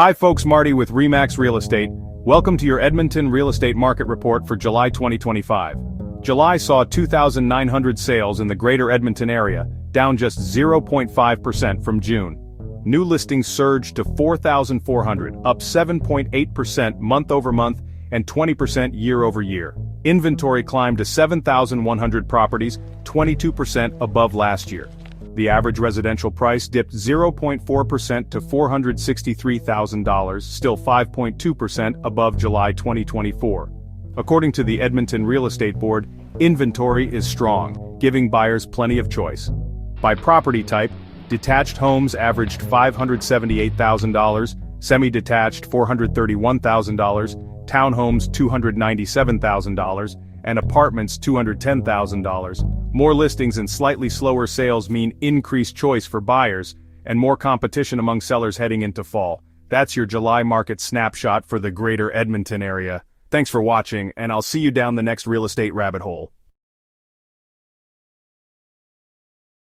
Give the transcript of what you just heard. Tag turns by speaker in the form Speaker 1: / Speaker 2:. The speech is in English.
Speaker 1: Hi folks, Marty with Remax Real Estate. Welcome to your Edmonton real estate market report for July 2025. July saw 2,900 sales in the greater Edmonton area, down just 0.5% from June. New listings surged to 4,400, up 7.8% month over month and 20% year over year. Inventory climbed to 7,100 properties, 22% above last year. The average residential price dipped 0.4% to $463,000, still 5.2% above July 2024. According to the Edmonton Real Estate Board, inventory is strong, giving buyers plenty of choice. By property type, detached homes averaged $578,000, semi-detached $431,000, townhomes $297,000, and apartments $210,000. More listings and slightly slower sales mean increased choice for buyers, and more competition among sellers heading into fall. That's your July market snapshot for the greater Edmonton area. Thanks for watching, and I'll see you down the next real estate rabbit hole.